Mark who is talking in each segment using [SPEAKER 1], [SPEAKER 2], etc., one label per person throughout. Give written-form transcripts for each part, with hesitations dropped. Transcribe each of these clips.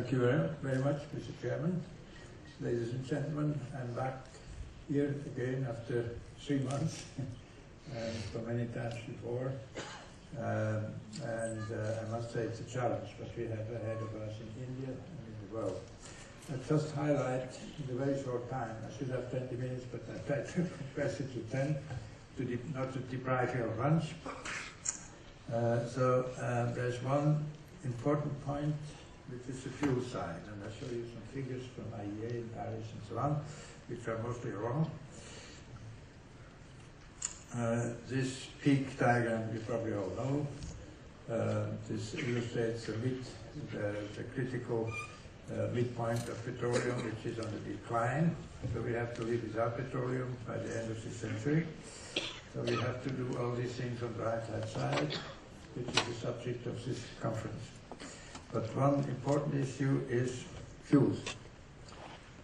[SPEAKER 1] Thank you very much, Mr. Chairman. Ladies and gentlemen, I'm back here again after 3 months, and for many times before. I must say it's a challenge what we have ahead of us in India and in the world. I'll just highlight in a very short time. I should have 20 minutes, but I tried to compress it to 10 not to deprive you of lunch. There's one important point, which is the fuel side, and I'll show you some figures from IEA in Paris and so on, which are mostly wrong. This peak diagram you probably all know. This illustrates the critical midpoint of petroleum, which is on the decline. So we have to live without petroleum by the end of the century. So we have to do all these things on the right-hand side, which is the subject of this conference. But one important issue is fuels.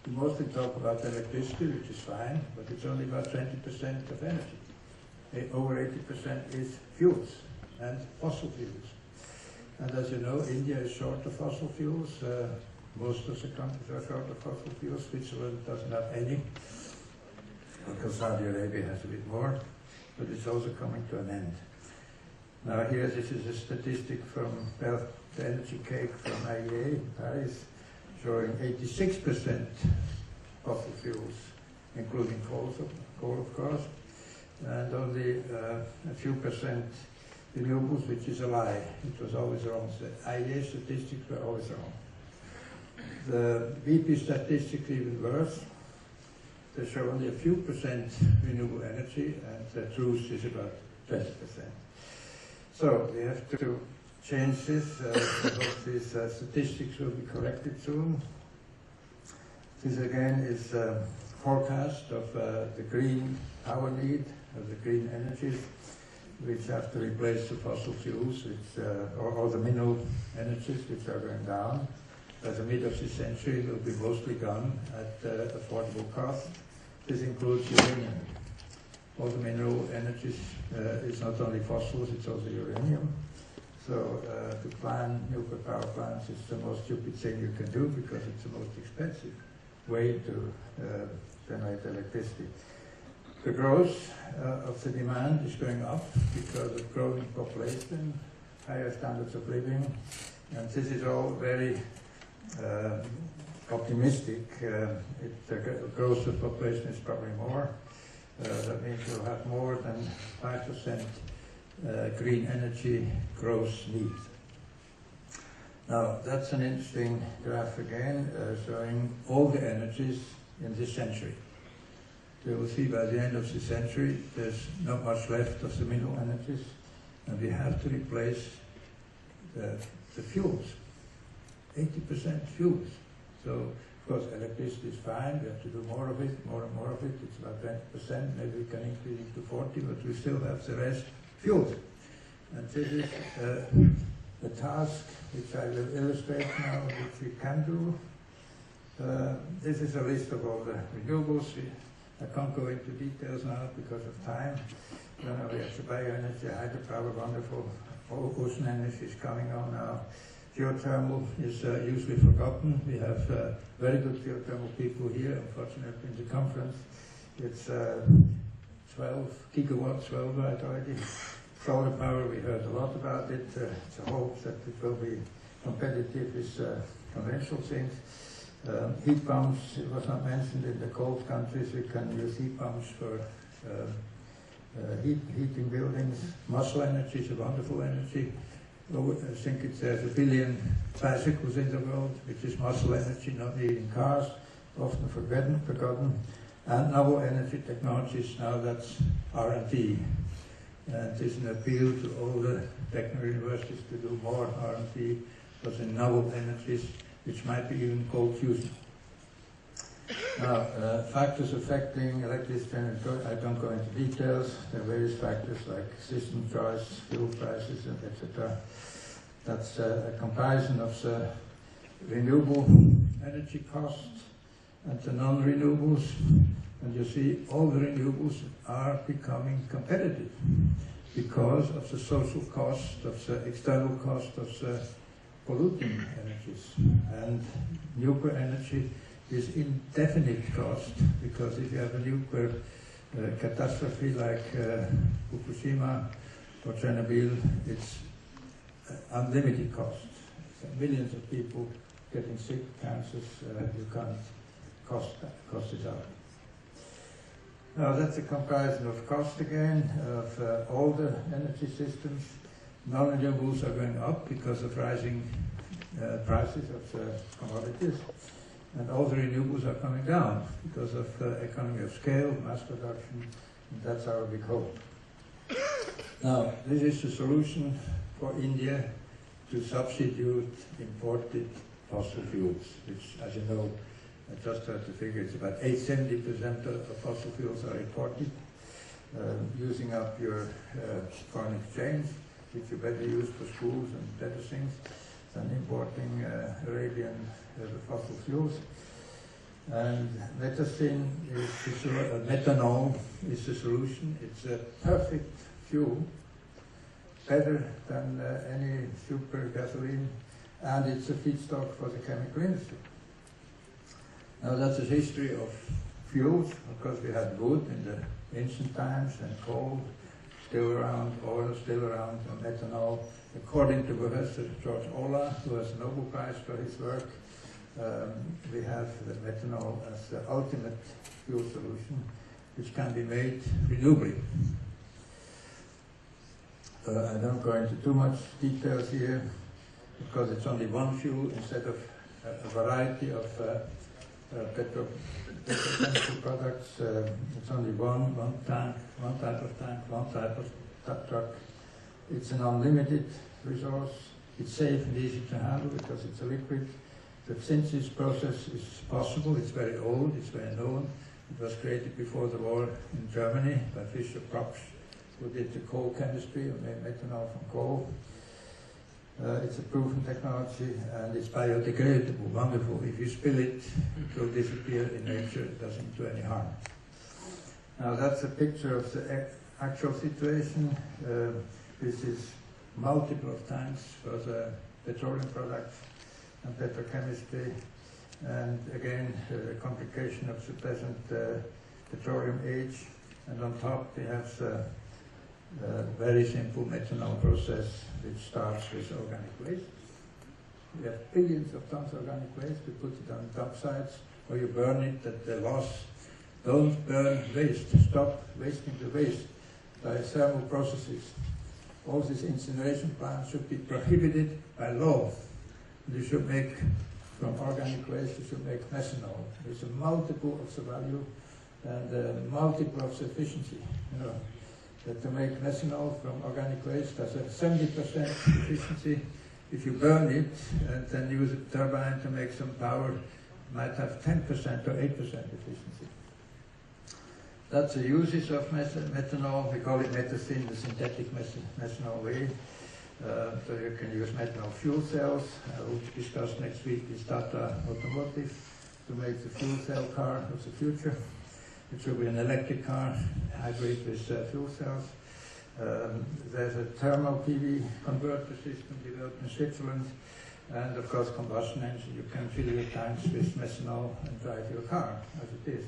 [SPEAKER 1] We mostly talk about electricity, which is fine, but it's only about 20% of energy. Over 80% is fuels and fossil fuels. And as you know, India is short of fossil fuels. Most of the countries are short of fossil fuels. Switzerland doesn't have any, because Saudi Arabia has a bit more, but it's also coming to an end. Now here, this is a statistic from the energy cake from IEA in Paris, showing 86% fossil fuels, including coal of course, and only a few percent renewables, which is a lie. It was always wrong. The IEA statistics were always wrong. The BP statistics even worse. They show only a few percent renewable energy, and the truth is about 20%. So we have to change this. I hope these statistics will be corrected soon. This again is a forecast of the green power need, of the green energies, which have to replace the fossil fuels, which, or the mineral energies, which are going down. By the mid of the century, will be mostly gone at affordable cost. This includes uranium. All the mineral energies is not only fossils, it's also uranium. So to plan nuclear power plants is the most stupid thing you can do, because it's the most expensive way to generate electricity. The growth of the demand is going up because of growing population, higher standards of living, and this is all very optimistic. The growth of population is probably more. That means we'll have more than 5% green energy growth need. Now, that's an interesting graph again, showing all the energies in this century. You will see by the end of the century, there's not much left of the mineral energies, and we have to replace the fuels. 80% fuels. So, of course, electricity is fine. We have to do more of it, more and more of it. It's about 20%. Maybe we can increase it to 40, but we still have the rest fuels. And this is the task which I will illustrate now, which we can do. This is a list of all the renewables. I can't go into details now because of time. We have the bioenergy, hydropower, wonderful. Ocean energy is coming on now. Geothermal is usually forgotten. We have very good geothermal people here, unfortunately, in the conference. It's 12 gigawatts worldwide already. Solar power, we heard a lot about it. It's a hope that it will be competitive with conventional things. Heat pumps, it was not mentioned in the cold countries. We can use heat pumps for heating buildings. Muscle energy is a wonderful energy. I think there's 1 billion bicycles in the world, which is muscle energy, not needing cars, often forgotten. And novel energy technologies, now that's R&D. And there's an appeal to all the technical universities to do more R&D for the novel energies, which might be even cold fusion. Now, factors affecting electricity, I don't go into details. There are various factors like system choice, fuel prices, etc. That's a comparison of the renewable energy costs and the non-renewables. And you see all the renewables are becoming competitive because of the social cost, of the external cost of the polluting energies. And nuclear energy is indefinite cost, because if you have a nuclear catastrophe like Fukushima or Chernobyl, it's unlimited cost. So millions of people getting sick, cancers, you can't cost it out. Now that's a comparison of cost again of all the energy systems. Non-renewables are going up because of rising prices of commodities, and all the renewables are coming down because of economy of scale, mass production, and that's our big hope. Now, this is the solution for India to substitute imported fossil fuels, which, as you know, I just heard the figure, it's about 70% of fossil fuels are imported, using up your foreign exchange, which you better use for schools and better things than importing Arabian fossil fuels. And methanol is the solution. It's a perfect fuel, better than any super gasoline, and it's a feedstock for the chemical industry. Now that's the history of fuels. Of course, we had wood in the ancient times, and coal still around, oil still around, and methanol. According to Professor George Olah, who has a Nobel Prize for his work, we have the methanol as the ultimate fuel solution, which can be made renewably. I don't go into too much details here, because it's only one fuel instead of a variety of petrochemical products. It's only one tank, one type of tank, one type of truck. It's an unlimited resource. It's safe and easy to handle because it's a liquid. But since this process is possible, it's very old, it's very known. It was created before the war in Germany by Fischer Propsch, who did the coal chemistry and made methanol from coal. It's a proven technology, and it's biodegradable, wonderful. If you spill it, it will disappear in nature, it doesn't do any harm. Now that's a picture of the actual situation. This is multiple of tanks for the petroleum products and petrochemistry, and again, the complication of the present petroleum age. And on top we have the very simple methanol process, which starts with organic waste. We have billions of tons of organic waste. We put it on dump sites, or you burn it at the loss. Don't burn waste. Stop wasting the waste by thermal processes. All these incineration plants should be prohibited by law. You should make, from organic waste, you should make methanol. There's a multiple of the value and a multiple of the efficiency. You know, that to make methanol from organic waste has a 70% efficiency. If you burn it and then use a turbine to make some power, it might have 10% or 8% efficiency. That's the uses of methanol. We call it methanol, the synthetic methanol way. So you can use methanol fuel cells. I will discuss next week with Tata Automotive to make the fuel cell car of the future. It will be an electric car, hybrid with fuel cells. There's a thermal PV converter system developed in Switzerland, and of course combustion engine. You can fill your tanks with methanol and drive your car as it is.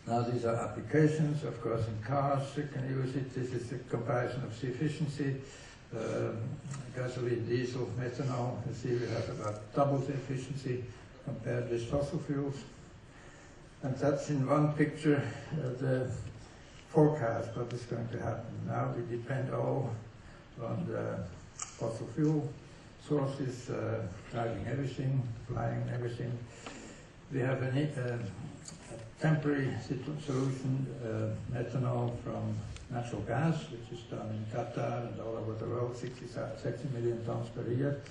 [SPEAKER 1] Now these are applications, of course, in cars you can use it. This is a comparison of the efficiency. Gasoline, diesel, methanol. You see we have about double the efficiency compared with fossil fuels. And that's in one picture the forecast, what is going to happen. Now we depend all on the fossil fuel sources, driving everything, flying everything. We have a temporary solution, methanol from natural gas, which is done in Qatar and all over the world, 60 million tons per year.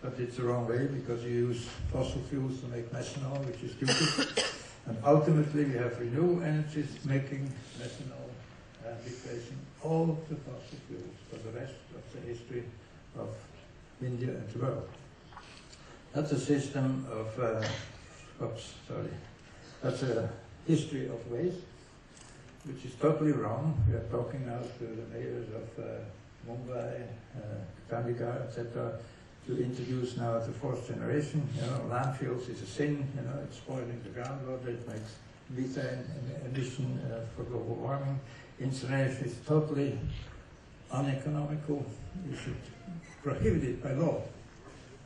[SPEAKER 1] But it's the wrong way because you use fossil fuels to make methanol, which is stupid. And ultimately we have renewable energies making methanol and replacing all the fossil fuels for the rest of the history of India and the world. That's a system of, that's a history of waste, which is totally wrong. We are talking now to the mayors of Mumbai, Kandigar, etc., to introduce now the fourth generation. You know, landfills is a sin. You know, it's spoiling the groundwater. It makes methane emission for global warming. Incineration is totally uneconomical. You should prohibit it by law.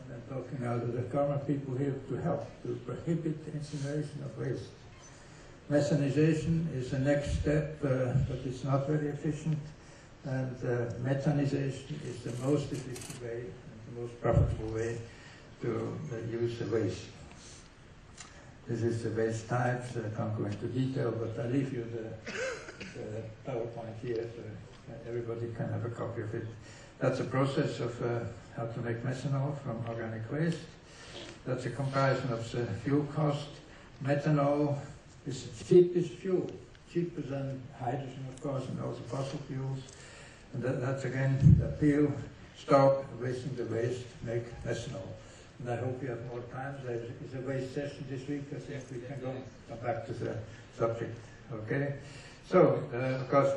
[SPEAKER 1] And I'm talking now to the government people here to help to prohibit the incineration of waste. Methanization is the next step, but it's not very efficient. And methanization is the most efficient way, and the most profitable way to use the waste. This is the waste types. I can't go into detail, but I leave you the PowerPoint here so everybody can have a copy of it. That's a process of how to make methanol from organic waste. That's a comparison of the fuel cost. Methanol is the cheapest fuel, cheaper than hydrogen, of course, and also fossil fuels. And that's again the appeal. Stop wasting the waste, make methanol. And I hope you have more time. There is a waste session this week. I think we can come back to the subject. Okay? So, of course,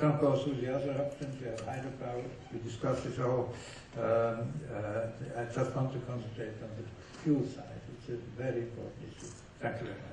[SPEAKER 1] don't go through the other options. We have hydropower. We discussed this all. I just want to concentrate on the fuel side. It's a very important issue. Thank you very much.